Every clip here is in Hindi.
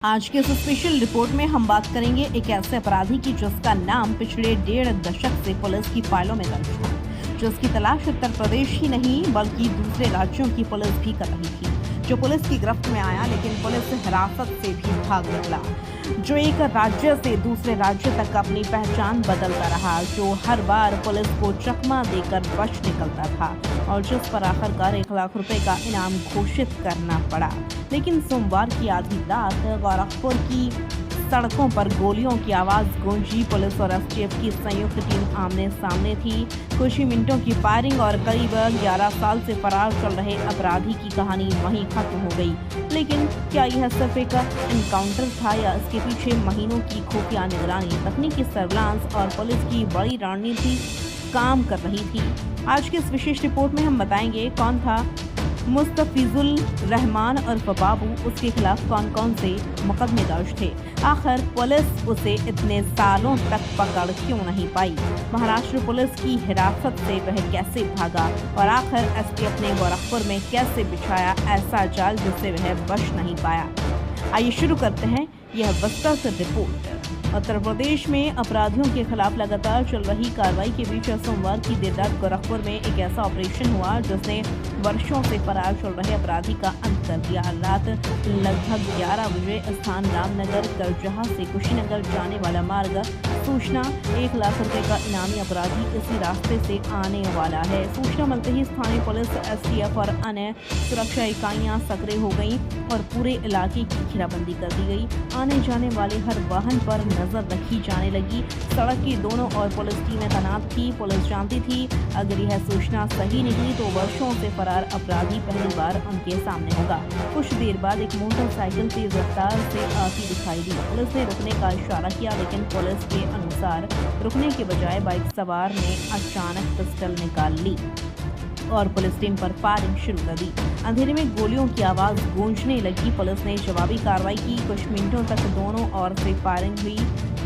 आज के इस स्पेशल रिपोर्ट में हम बात करेंगे एक ऐसे अपराधी की जिसका नाम पिछले 1.5 दशक से पुलिस की फाइलों में दर्ज था, जिसकी तलाश उत्तर प्रदेश ही नहीं बल्कि दूसरे राज्यों की पुलिस भी कर रही थी, जो पुलिस की गिरफ्त में आया लेकिन पुलिस हिरासत से भी भाग निकला, जो एक राज्य से दूसरे राज्य तक अपनी पहचान बदलता रहा, जो हर बार पुलिस को चकमा देकर बच निकलता था और जिस पर आखिरकार 1 लाख रुपए का इनाम घोषित करना पड़ा। लेकिन सोमवार की आधी रात गोरखपुर की सड़कों पर गोलियों की आवाज गूंजी। पुलिस और एसटीएफ की संयुक्त टीम आमने सामने थी। कुछ ही मिनटों की फायरिंग और करीब 11 साल से फरार चल रहे अपराधी की कहानी वहीं खत्म हो गई। लेकिन क्या यह सिर्फ एक एनकाउंटर था या इसके पीछे महीनों की खुफिया निगरानी, तकनीकी सर्विलांस और पुलिस की बड़ी रणनीति काम कर रही थी? आज के इस विशेष रिपोर्ट में हम बताएंगे कौन था मुस्तफिजुल रहमान उर्फ बाबू, उसके खिलाफ कौन कौन से मुकदमे दर्ज थे, आखिर पुलिस उसे इतने सालों तक पकड़ क्यों नहीं पाई, महाराष्ट्र पुलिस की हिरासत से वह कैसे भागा और आखिर एसटीएफ ने गोरखपुर में कैसे बिछाया ऐसा जाल जिससे वह बच नहीं पाया। आइए शुरू करते हैं यह विस्तृत रिपोर्ट। उत्तर प्रदेश में अपराधियों के खिलाफ लगातार चल रही कार्रवाई के बीच सोमवार की देर रात गोरखपुर में एक ऐसा ऑपरेशन हुआ जिसने वर्षों से फरार चल रहे अपराधी का अंत कर दिया। रात लगभग 11 बजे स्थान रामनगर करजहा से कुशीनगर जाने वाला मार्ग, सूचना 1 लाख रुपए का इनामी अपराधी इसी रास्ते से आने वाला है। सूचना मिलते ही स्थानीय पुलिस, एसटीएफ और अन्य सुरक्षा इकाइयां सक्रिय हो गईं और पूरे इलाके की घेराबंदी कर दी गई। आने जाने वाले हर वाहन पर नजर रखी जाने लगी। सड़क की दोनों ओर पुलिस टीमें तैनात थी। पुलिस जानती थी अगर यह सूचना सही निकली तो वर्षों से फरार अपराधी पहली बार उनके सामने होगा। कुछ देर बाद एक मोटरसाइकिल तेज रफ्तार से आती दिखाई दी। पुलिस ने रुकने का इशारा किया लेकिन पुलिस के अनुसार रुकने के बजाय बाइक सवार ने अचानक पिस्टल निकाल ली और पुलिस टीम पर फायरिंग शुरू कर दी। अंधेरे में गोलियों की आवाज गूंजने लगी। पुलिस ने जवाबी कार्रवाई की। कुछ मिनटों तक दोनों ओर से फायरिंग हुई,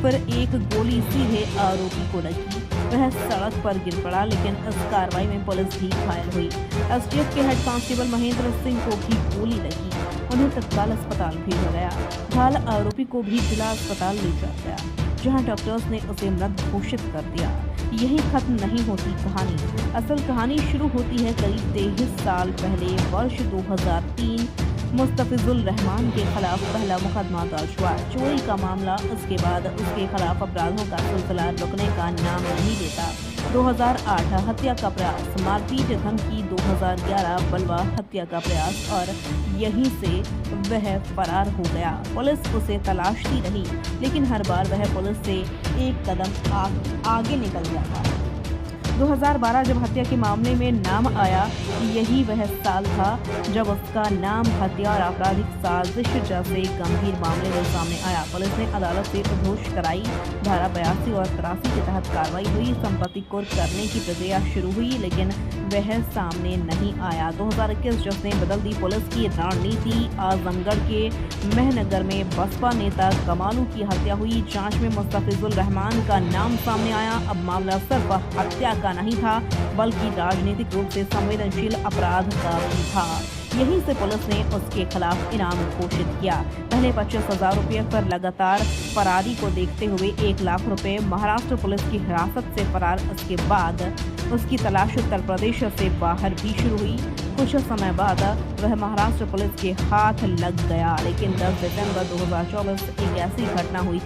फिर एक गोली सीधे आरोपी को लगी। वह सड़क पर गिर पड़ा लेकिन इस कार्रवाई में पुलिस भी घायल हुई। एसटीएफ के हेड कांस्टेबल महेंद्र सिंह को भी गोली लगी, उन्हें तत्काल अस्पताल भेजा गया। घायल आरोपी को भी जिला अस्पताल ले जाया गया, जहां डॉक्टर्स ने उसे मृत घोषित कर दिया। यही खत्म नहीं होती कहानी। असल कहानी शुरू होती है करीब 23 साल पहले। वर्ष 2003 मुस्तफिजुल रहमान के खिलाफ पहला मुकदमा दर्ज हुआ। चोरी का मामला, उसके बाद उसके खिलाफ अपराधों का सिलसिला रुकने का नाम नहीं लेता। 2008 हत्या का प्रयास, मारपीट धमकी, 2011 बलवा हत्या का प्रयास और यहीं से वह फरार हो गया। पुलिस उसे तलाशती रही लेकिन हर बार वह पुलिस से एक कदम आगे निकल गया था। 2012 जब हत्या के मामले में नाम आया, यही वह साल था जब उसका नाम हत्या और आपराधिक साजिश जैसे गंभीर मामले में सामने आया। पुलिस ने अदालत से उद्घोष कराई। धारा 82 और 83 के तहत कार्रवाई हुई। संपत्ति कुर्क करने की प्रक्रिया शुरू हुई लेकिन वह सामने नहीं आया। 2021 जिसने बदल दी पुलिस की रणनीति। आजमगढ़ के मेहनगर में बसपा नेता कमालू की हत्या हुई। जांच में मुस्तफिजुल रहमान का नाम सामने आया। अब मामला सिर्फ हत्या का नहीं था बल्कि राजनीतिक रूप से संवेदनशील अपराध का भी था। यहीं से पुलिस ने उसके खिलाफ इनाम घोषित किया। पहले 25,000 रुपये पर लगातार फरारी को देखते हुए 1 लाख रुपए। महाराष्ट्र पुलिस की हिरासत से फरार, इसके बाद उसकी तलाश उत्तर प्रदेश से बाहर भी शुरू हुई। कुछ समय बाद वह महाराष्ट्र पुलिस के हाथ लग गया लेकिन 10 दिसंबर 2024 एक ऐसी घटना हुई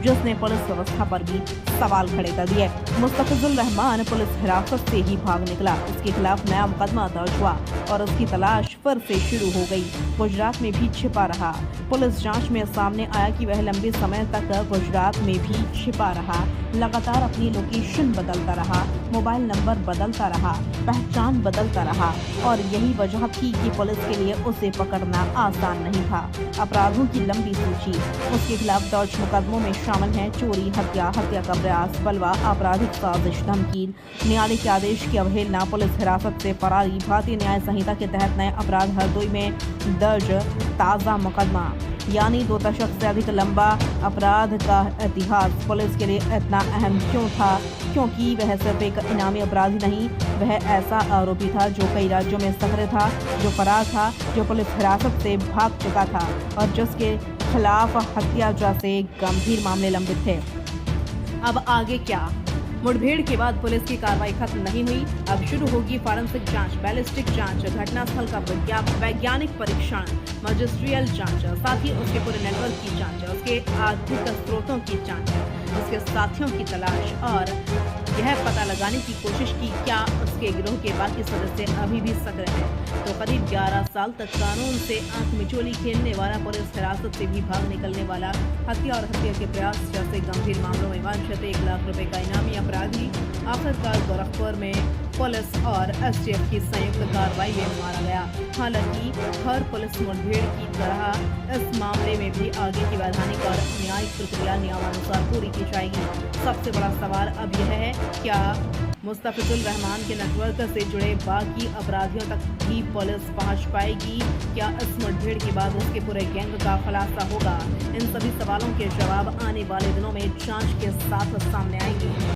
जिसने पुलिस व्यवस्था पर भी सवाल खड़े कर दिए। मुस्तफिजुल रहमान पुलिस हिरासत से ही भाग निकला। उसके खिलाफ नया मुकदमा दर्ज हुआ और उसकी तलाश फिर से शुरू हो गई। गुजरात में भी छिपा रहा। पुलिस जांच में सामने आया कि वह लंबे समय तक गुजरात में भी छिपा रहा, लगातार अपनी लोकेशन बदलता रहा, मोबाइल नंबर बदलता रहा, पहचान बदलता रहा और यही वजह थी कि पुलिस के लिए उसे पकड़ना आसान नहीं था। अपराधों की लंबी सूची। उसके खिलाफ दर्ज मुकदमों में शामिल हैं चोरी, हत्या, हत्या का प्रयास, बलवा, आपराधिक साजिश, धमकी, न्यायालय के आदेश की अवहेलना, पुलिस हिरासत से फरारी, भारतीय न्याय संहिता के तहत नए अपराध हरदोई में दर्ज ताज़ा मुकदमा। यानी 2 दशक से अधिक लंबा अपराध का इतिहास पुलिस के लिए इतना अहम क्यों था? क्योंकि वह सिर्फ एक इनामी अपराधी नहीं, वह ऐसा आरोपी था जो कई राज्यों में सक्रिय था, जो फरार था, जो पुलिस हिरासत से भाग चुका था और जिसके खिलाफ हत्या जैसे गंभीर मामले लंबित थे। अब आगे क्या? मुठभेड़ के बाद पुलिस की कार्रवाई खत्म नहीं हुई। अब शुरू होगी फॉरेंसिक जांच, बैलिस्टिक जांच, घटनास्थल का वैज्ञानिक परीक्षण, मजिस्ट्रियल जांच, साथ ही उसके पूरे नेटवर्क की जांच, उसके आर्थिक स्रोतों की जांच, उसके साथियों की तलाश और यह पता लगाने की कोशिश की क्या उसके गिरोह के बाकी सदस्य अभी भी सक्रिय हैं। तो करीब 11 साल तक कानून से आंख मिचोली खेलने वाला, पुलिस हिरासत से भी भाग निकलने वाला, हत्या और हत्या के प्रयास जैसे गंभीर मामलों में वांछित 1 लाख रुपए का इनामी अपराधी आखिरकार गोरखपुर में पुलिस और एसटीएफ की संयुक्त कार्रवाई में मारा गया। हालांकि हर पुलिस मुठभेड़ की तरह इस मामले में भी आगे की वैधानिक और न्यायिक प्रक्रिया नियमानुसार पूरी की जाएगी। सबसे बड़ा सवाल अब यह है, क्या मुस्तफिजुल रहमान के नेटवर्क से जुड़े बाकी अपराधियों तक भी पुलिस पहुंच पाएगी? क्या इस मुठभेड़ के बाद उसके पूरे गैंग का खुलासा होगा? इन सभी सवालों के जवाब आने वाले दिनों में जांच के साथ सामने आएंगे।